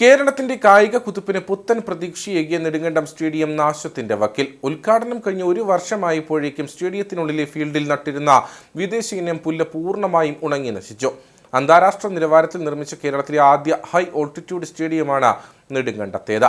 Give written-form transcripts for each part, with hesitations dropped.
കേരളത്തിന്റെ കായിക കുതിപ്പിന് പുത്തൻ പ്രതീക്ഷയേകിയ നെടുങ്കണ്ടം സ്റ്റേഡിയം നാശത്തിന്റെ വക്കിൽ. ഉദ്ഘാടനം കഴിഞ്ഞ ഒരു വർഷമായപ്പോഴേക്കും സ്റ്റേഡിയത്തിനുള്ളിലെ ഫീൽഡിൽ നട്ടിരുന്ന വിദേശ ഇനം പുല്ല് പൂർണ്ണമായും ഉണങ്ങി നശിച്ചു. അന്താരാഷ്ട്ര നിലവാരത്തിൽ നിർമ്മിച്ച കേരളത്തിലെ ആദ്യ ഹൈ ഓൾട്ടിറ്റ്യൂഡ് സ്റ്റേഡിയമാണ് നെടുങ്കണ്ടത്തേത്.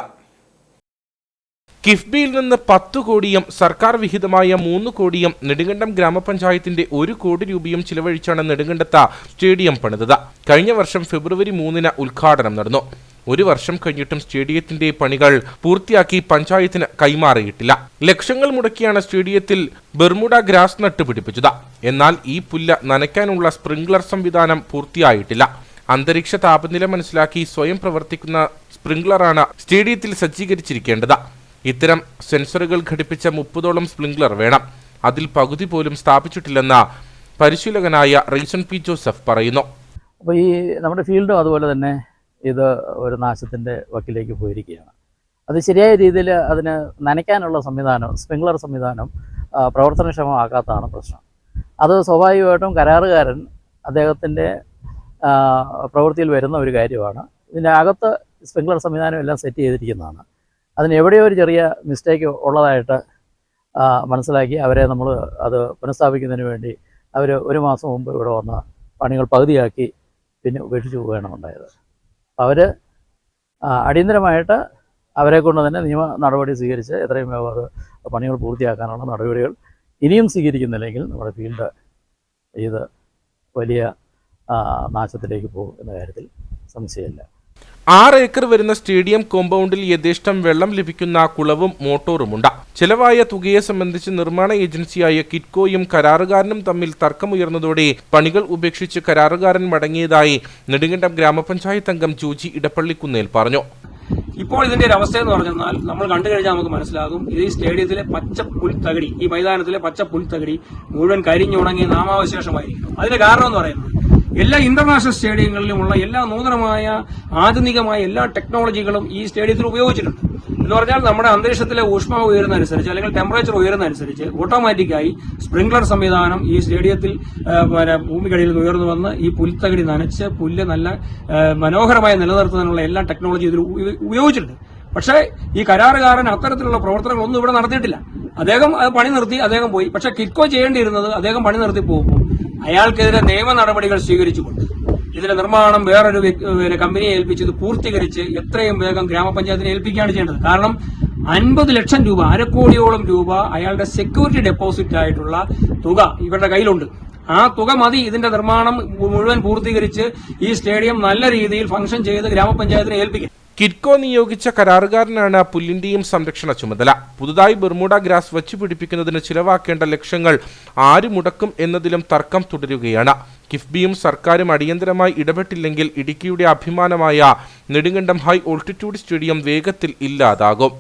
കിഫ്ബിയിൽ നിന്ന് 10 കോടിയും സർക്കാർ വിഹിതമായ 3 കോടിയും നെടുങ്കണ്ടം ഗ്രാമപഞ്ചായത്തിന്റെ 1 കോടി രൂപയും ചിലവഴിച്ചാണ് നെടുങ്കണ്ടത്ത് സ്റ്റേഡിയം പണിതത്. കഴിഞ്ഞ വർഷം ഫെബ്രുവരി 3-ന് ഉദ്ഘാടനം നടന്നു. ഒരു വർഷം കഴിഞ്ഞിട്ടും സ്റ്റേഡിയത്തിന്റെ പണികൾ പൂർത്തിയാക്കി പഞ്ചായത്തിന് കൈമാറിയിട്ടില്ല. ലക്ഷങ്ങൾ മുടക്കിയാണ് സ്റ്റേഡിയത്തിൽ ബെർമുഡ ഗ്രാസ് നട്ട് പിടിപ്പിച്ചത്. എന്നാൽ ഈ പുല്ല് നനയ്ക്കാനുള്ള സ്പ്രിംഗ്ലർ സംവിധാനം പൂർത്തിയായിട്ടില്ല. അന്തരീക്ഷ താപനില മനസ്സിലാക്കി സ്വയം പ്രവർത്തിക്കുന്ന സ്പ്രിംഗ്ലറാണ് സ്റ്റേഡിയത്തിൽ സജ്ജീകരിച്ചിരിക്കേണ്ടത്. ഇത്തരം സെൻസറുകൾ ഘടിപ്പിച്ച 30ഓളം സ്പ്രിംഗ്ലർ വേണം. അതിൽ പകുതി പോലും സ്ഥാപിച്ചിട്ടില്ലെന്ന് പരിശീലകനായ റീസൺ പി ജോസഫ് പറയുന്നു. അപ്പോൾ ഈ നമ്മുടെ ഫീൽഡും അതുപോലെ തന്നെ ഇത് ഒരു നാശത്തിൻ്റെ വക്കിലേക്ക് പോയിരിക്കുകയാണ്. അത് ശരിയായ രീതിയിൽ അതിന് നനയ്ക്കാനുള്ള സംവിധാനം, സ്പ്രിംഗ്ലർ സംവിധാനം പ്രവർത്തനക്ഷമമാക്കാത്തതാണ് പ്രശ്നം. അത് സ്വാഭാവികമായിട്ടും കരാറുകാരൻ അദ്ദേഹത്തിൻ്റെ പ്രവൃത്തിയിൽ വരുന്ന ഒരു കാര്യമാണ്. ഇതിൻ്റെ അകത്ത് സ്പ്രിംഗ്ലർ സംവിധാനം എല്ലാം സെറ്റ് ചെയ്തിരിക്കുന്നതാണ്. അതിന് എവിടെയോ ഒരു ചെറിയ മിസ്റ്റേക്ക് ഉള്ളതായിട്ട് മനസ്സിലാക്കി അവരെ നമ്മൾ അത് പുനഃസ്ഥാപിക്കുന്നതിന് വേണ്ടി അവർ ഒരു മാസം മുമ്പ് ഇവിടെ വന്ന പണികൾ പകുതിയാക്കി പിന്നെ ഉപേക്ഷിച്ച് പോവുകയാണ് ഉണ്ടായത്. അവർ അടിയന്തരമായിട്ട് അവരെ കൊണ്ട് തന്നെ നിയമ നടപടി സ്വീകരിച്ച് എത്രയും വേഗം അത് പണികൾ പൂർത്തിയാക്കാനുള്ള നടപടികൾ ഇനിയും സ്വീകരിക്കുന്നില്ലെങ്കിൽ നമ്മുടെ ഫീൽഡ് ഇത് വലിയ നാശത്തിലേക്ക് പോകും എന്ന കാര്യത്തിൽ സംശയമില്ല. 6 ഏക്കർ വരുന്ന സ്റ്റേഡിയം കോമ്പൗണ്ടിൽ യഥേഷ്ടം വെള്ളം ലഭിക്കുന്ന കുളവും മോട്ടോറുമുണ്ട്. ചെലവായ തുകയെ സംബന്ധിച്ച് നിർമ്മാണ ഏജൻസിയായ കിറ്റ്കോയും കരാറുകാരനും തമ്മിൽ തർക്കമുയർന്നതോടെ പണികൾ ഉപേക്ഷിച്ച് കരാറുകാരൻ മടങ്ങിയതായി നെടുങ്കണ്ടം ഗ്രാമപഞ്ചായത്ത് അംഗം ജോജി ഇടപ്പള്ളിക്കുന്നേൽ പറഞ്ഞു. ഇപ്പോൾ ഇതിന്റെ ഒരു അവസ്ഥ എന്ന് പറഞ്ഞാൽ നമ്മൾ കണ്ടു കഴിഞ്ഞാൽ നമുക്ക് മനസ്സിലാകും, ഈ സ്റ്റേഡിയത്തിലെ പച്ച പുൽത്തകടി, ഈ മൈതാനത്തിലെ പച്ച പുൽത്തകടി മുഴുവൻ കരിഞ്ഞുണങ്ങിയ നാമാവശേഷമായിരിക്കും. അതിന്റെ കാരണം എന്ന് പറയുന്നത് എല്ലാ ഇന്റർനാഷണൽ സ്റ്റേഡിയങ്ങളിലുമുള്ള എല്ലാ നൂതനമായ ആധുനികമായ എല്ലാ ടെക്നോളജികളും ഈ സ്റ്റേഡിയത്തിൽ ഉപയോഗിച്ചിട്ടുണ്ട്. എന്ന് പറഞ്ഞാൽ നമ്മുടെ അന്തരീക്ഷത്തിലെ ഊഷ്മാവ് ഉയരുന്നതനുസരിച്ച് അല്ലെങ്കിൽ ടെമ്പറേച്ചർ ഉയരുന്നതനുസരിച്ച് ഓട്ടോമാറ്റിക്കായി സ്പ്രിംഗ്ലർ സംവിധാനം ഈ സ്റ്റേഡിയത്തിൽ ഭൂമിക്കടിയിൽ നിന്ന് ഉയർന്നു വന്ന് ഈ പുൽത്തകടി നനച്ച് പുല്ല് നല്ല മനോഹരമായി നിലനിർത്തുന്നതിനുള്ള എല്ലാ ടെക്നോളജി ഇതിൽ ഉപയോഗിച്ചിട്ടുണ്ട്. പക്ഷേ ഈ കരാറുകാരൻ അത്തരത്തിലുള്ള പ്രവർത്തനങ്ങളൊന്നും ഇവിടെ നടത്തിയിട്ടില്ല. അദ്ദേഹം പണി നിർത്തി, അദ്ദേഹം പോയി. പക്ഷെ കിറ്റ്കോ ചെയ്യേണ്ടിയിരുന്നത് അദ്ദേഹം പണി നിർത്തി പോകുമ്പോൾ അയാൾക്കെതിരെ നിയമ നടപടികൾ സ്വീകരിച്ചുകൊണ്ട് ഇതിന്റെ നിർമ്മാണം വേറൊരു കമ്പനിയെ ഏൽപ്പിച്ച് ഇത് പൂർത്തീകരിച്ച് എത്രയും വേഗം ഗ്രാമപഞ്ചായത്തിനെ ഏൽപ്പിക്കുകയാണ് ചെയ്യേണ്ടത്. കാരണം 50 ലക്ഷം രൂപ, 1/2 കോടിയോളം രൂപ അയാളുടെ സെക്യൂരിറ്റി ഡെപ്പോസിറ്റ് ആയിട്ടുള്ള തുക ഇവരുടെ കയ്യിലുണ്ട്. ആ തുക മതി ഇതിന്റെ നിർമ്മാണം മുഴുവൻ പൂർത്തീകരിച്ച് ഈ സ്റ്റേഡിയം നല്ല രീതിയിൽ ഫംഗ്ഷൻ ചെയ്ത് ഗ്രാമപഞ്ചായത്തിനെ ഏൽപ്പിക്കും. കിറ്റ്കോ നിയോഗിച്ച കരാറുകാരനാണ് പുല്ലിന്റെയും സംരക്ഷണ ചുമതല. പുതുതായി ബെർമുഡ ഗ്രാസ് വച്ചു പിടിപ്പിക്കുന്നതിന് ചിലവാക്കേണ്ട ലക്ഷങ്ങൾ ആര് മുടക്കും എന്നതിലും തർക്കം തുടരുകയാണ്. കിഫ്ബിയും സർക്കാരും അടിയന്തരമായി ഇടപെട്ടില്ലെങ്കിൽ ഇടുക്കിയുടെ അഭിമാനമായ നെടുങ്കണ്ടം ഹൈ ഓൾട്ടിറ്റ്യൂഡ് സ്റ്റേഡിയം വേഗത്തിൽ ഇല്ലാതാകും.